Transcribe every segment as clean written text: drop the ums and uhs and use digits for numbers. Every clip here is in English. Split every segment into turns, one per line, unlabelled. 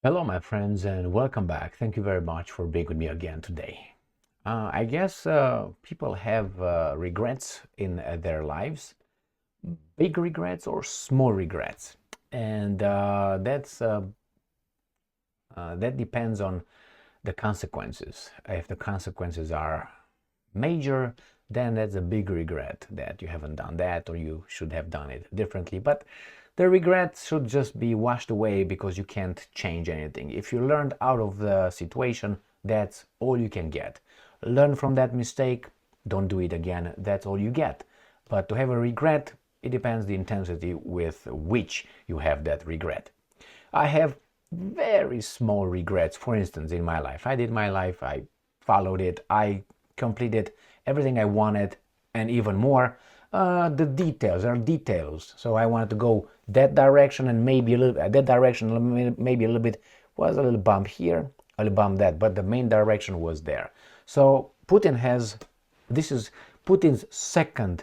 Hello, my friends, and welcome back. Thank you very much for being with me again today. I guess people have regrets in their lives, big regrets or small regrets, and that depends on the consequences. If the consequences are major, then that's a big regret that you haven't done that or you should have done it differently. But the regret should just be washed away because you can't change anything. If you learned out of the situation, that's all you can get. Learn from that mistake, don't do it again, that's all you get. But to have a regret, it depends the intensity with which you have that regret. I have very small regrets. For instance, in my life, I did my life, I followed it, I completed everything I wanted and even more. The details are details. So I wanted to go that direction and maybe a little that direction, maybe a little bit was a little bump here, a little bump that, but the main direction was there. So this is Putin's second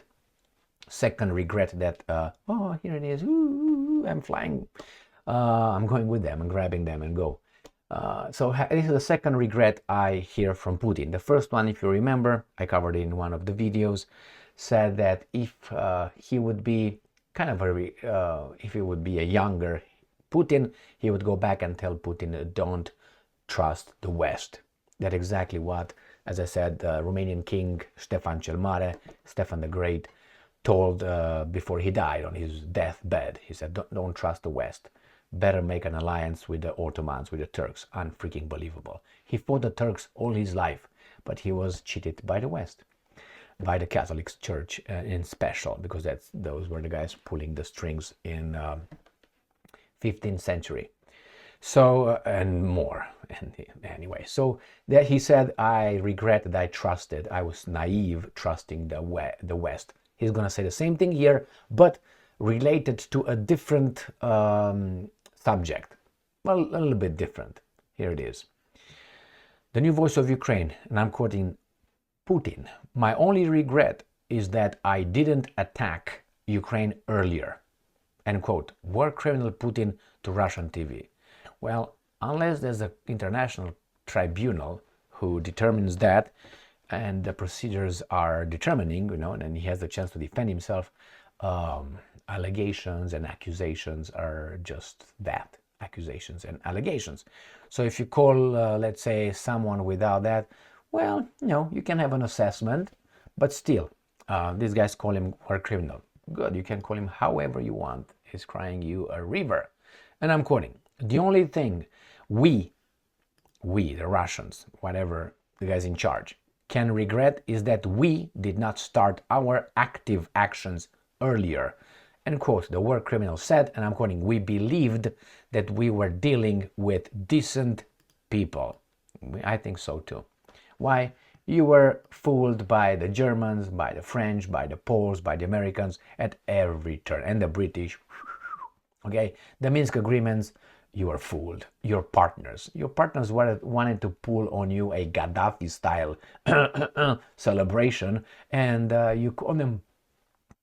regret that oh, here it is. Ooh, I'm flying. I'm going with them and grabbing them and go. So this is the second regret I hear from Putin. The first one, if you remember, I covered it in one of the videos, said that if he would be if he would be a younger Putin, he would go back and tell Putin, don't trust the West. That's exactly what, as I said, the Romanian king Stefan cel Mare, Stefan the Great, told before he died on his deathbed. He said, don't trust the West. Better make an alliance with the Ottomans, with the Turks. Unfreaking believable. He fought the Turks all his life, but he was cheated by the West, by the Catholic Church in special, because those were the guys pulling the strings in 15th century. So, and more. And anyway, so that he said, I regret that I was naive trusting the West. He's going to say the same thing here, but related to a different subject. Well, a little bit different. Here it is. The new voice of Ukraine, and I'm quoting Putin. My only regret is that I didn't attack Ukraine earlier. End quote. War criminal Putin to Russian TV. Well, unless there's an international tribunal who determines that, and the procedures are determining, and he has the chance to defend himself, allegations and accusations are just that, accusations and allegations. So if you call, let's say, someone without that, well, you can have an assessment, but still, these guys call him war criminal. Good, you can call him however you want. He's crying you a river. And I'm quoting, the only thing we, the Russians, whatever the guys in charge, can regret is that we did not start our active actions earlier. End quote. The war criminal said, and I'm quoting, we believed that we were dealing with decent people. I think so too. Why? You were fooled by the Germans, by the French, by the Poles, by the Americans at every turn, and the British. Okay, the Minsk agreements, you were fooled. Your partners wanted to pull on you a Gaddafi-style celebration, and you call them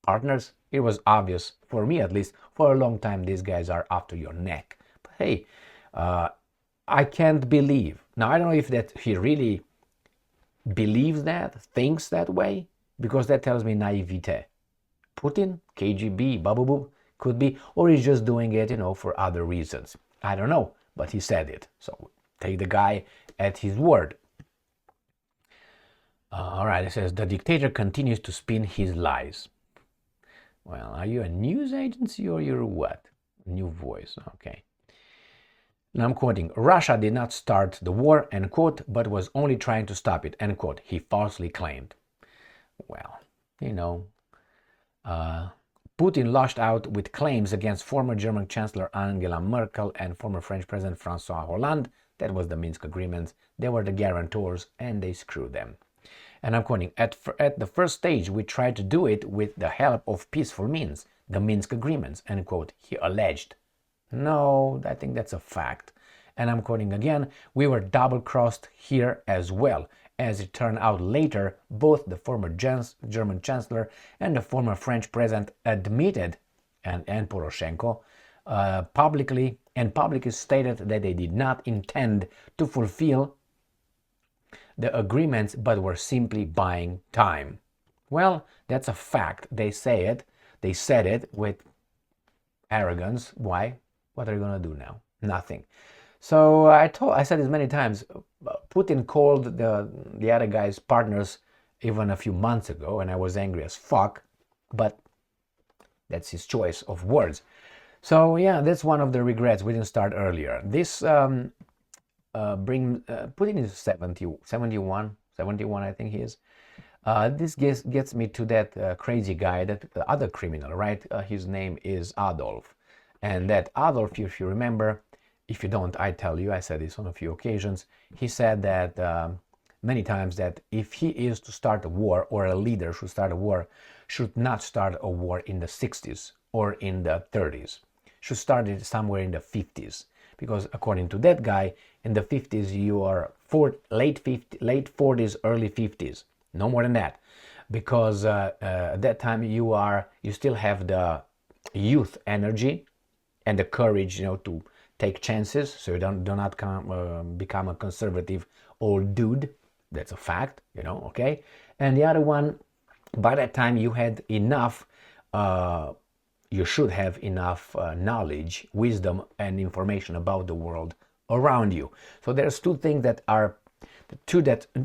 partners. It was obvious, for me at least, for a long time, these guys are after your neck. But hey, I can't believe. Now, I don't know if that he really believes that, thinks that way, because that tells me naivete. Putin, KGB, babu, could be, or he's just doing it, for other reasons. I don't know, but he said it. So take the guy at his word. All right, it says, the dictator continues to spin his lies. Well, are you a news agency or you're what? New voice, okay. Now I'm quoting, Russia did not start the war, end quote, but was only trying to stop it, end quote, he falsely claimed. Well, Putin lashed out with claims against former German Chancellor Angela Merkel and former French President François Hollande. That was the Minsk agreements. They were the guarantors and they screwed them. And I'm quoting, at the first stage, we tried to do it with the help of peaceful means, the Minsk agreements, end quote, he alleged. No, I think that's a fact. And I'm quoting again, we were double-crossed here as well. As it turned out later, both the former German Chancellor and the former French President admitted, and Poroshenko, publicly and publicly stated that they did not intend to fulfill the agreements but were simply buying time. Well, that's a fact. They said it with arrogance. Why? What are you going to do now? Nothing. So I said this many times. Putin called the other guy's partners even a few months ago, and I was angry as fuck, but that's his choice of words. So yeah, that's one of the regrets. We didn't start earlier. This Putin is 71, I think he is. This gets me to that crazy guy, that other criminal, right? His name is Adolf. And that Adolf, if you remember, if you don't, I tell you, I said this on a few occasions, he said that many times that if he is to start a war, or a leader should start a war, should not start a war in the 60s or in the 30s. Should start it somewhere in the 50s. Because according to that guy, in the 50s you are late 40s, early 50s. No more than that. Because at that time you still have the youth energy and the courage, to take chances, so you do not become a conservative old dude. That's a fact, okay? And the other one, by that time you had enough, you should have enough knowledge, wisdom, and information about the world around you. So there's two things that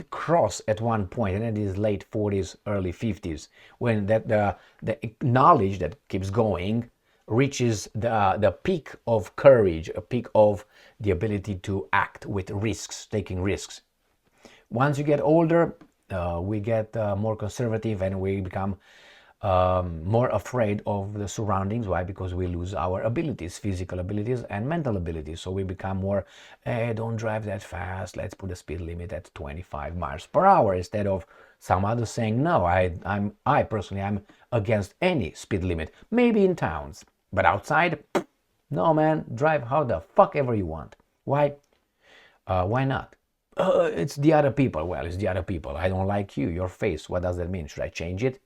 cross at one point, and it is late 40s, early 50s, when the knowledge that keeps going reaches the peak of courage, a peak of the ability to act with risks, taking risks. Once you get older, we get more conservative, and we become more afraid of the surroundings. Why? Because we lose our abilities, physical abilities and mental abilities. So we become more, hey, don't drive that fast, let's put a speed limit at 25 miles per hour, instead of some others saying, no, I personally am against any speed limit, maybe in towns, but outside, no man, drive how the fuck ever you want. Why? Why not? It's the other people. Well, it's the other people. I don't like you, your face. What does that mean? Should I change it?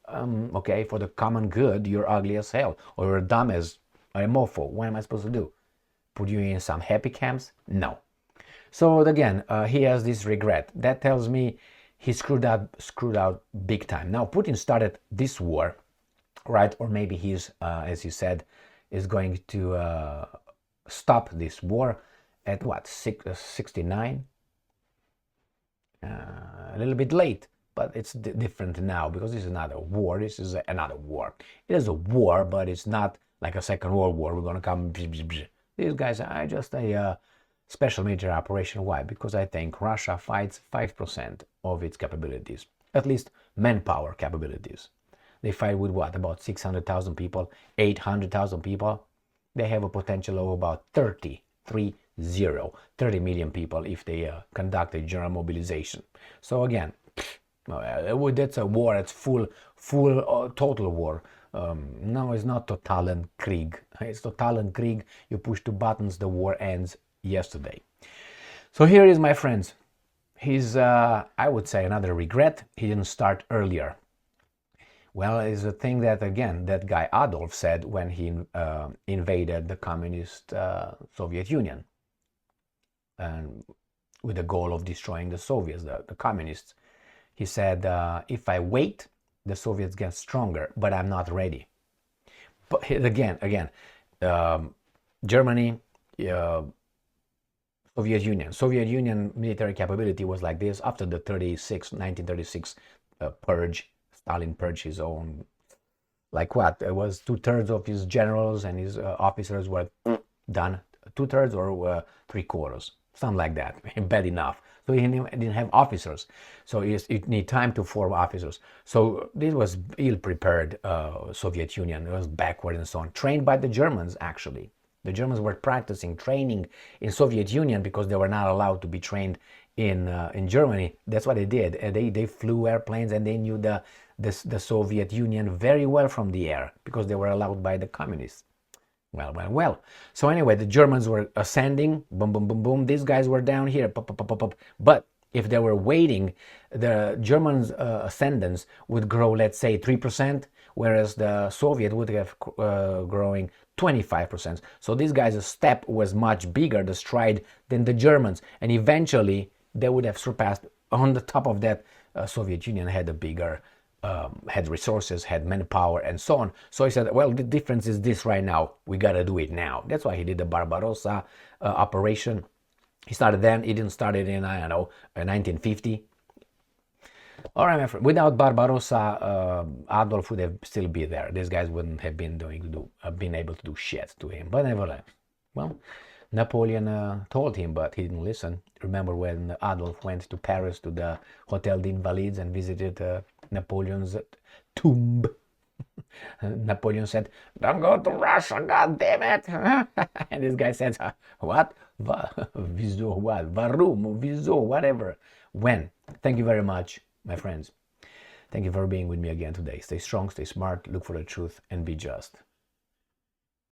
Okay, for the common good, you're ugly as hell, or you're dumb as a mofo. What am I supposed to do? Put you in some happy camps? No. So again, he has this regret. That tells me he screwed out big time. Now, Putin started this war, right? Or maybe he's, as he said, is going to stop this war at what, 69? A little bit late. But it's different now, because this is not a war. This is another war. It is a war, but it's not like a Second World War. We're going to come. These guys are just a special military operation. Why? Because I think Russia fights 5% of its capabilities, at least manpower capabilities. They fight with what? About 600,000 people, 800,000 people. They have a potential of about 30 million people if they conduct a general mobilization. So again, that's a war. It's full total war. No, it's not totalen Krieg. It's totalen Krieg. You push two buttons, the war ends yesterday. So here is, my friends, his I would say another regret. He didn't start earlier. Well, it's a thing that, again, that guy Adolf said when he invaded the communist Soviet Union, and with the goal of destroying the Soviets, the communists. He said, if I wait, the Soviets get stronger, but I'm not ready. But again, Germany, Soviet Union military capability was like this after the 1936 purge. Stalin purged his own, like what? It was 2/3 of his generals and his officers were done. 2/3 or 3/4, something like that. Bad enough. So he didn't have officers. So it need time to form officers. So this was ill-prepared Soviet Union. It was backward and so on. Trained by the Germans, actually. The Germans were practicing training in Soviet Union because they were not allowed to be trained in Germany. That's what they did. They flew airplanes, and they knew the Soviet Union very well from the air because they were allowed by the communists. Well. So anyway, the Germans were ascending, boom, boom, boom, boom. These guys were down here, pop, pop, pop, pop, pop. But if they were waiting, the Germans' ascendance would grow, let's say, 3%, whereas the Soviet would have growing 25%. So these guys' step was much bigger, the stride, than the Germans, and eventually they would have surpassed. On the top of that, Soviet Union had a bigger, had resources, had manpower, and so on. So he said, well, the difference is this right now. We got to do it now. That's why he did the Barbarossa operation. He started then. He didn't start it in, I don't know, 1950. All right, my friend. Without Barbarossa, Adolf would have still be there. These guys wouldn't have been been able to do shit to him. But nevertheless, well, Napoleon told him, but he didn't listen. Remember when Adolf went to Paris to the Hotel d'Invalides and visited Napoleon's tomb? Napoleon said, "Don't go to Russia, God damn it!" And this guy said, "What? Wieso? What? Warum? Wieso? Whatever. When?" Thank you very much, my friends. Thank you for being with me again today. Stay strong, stay smart, look for the truth, and be just.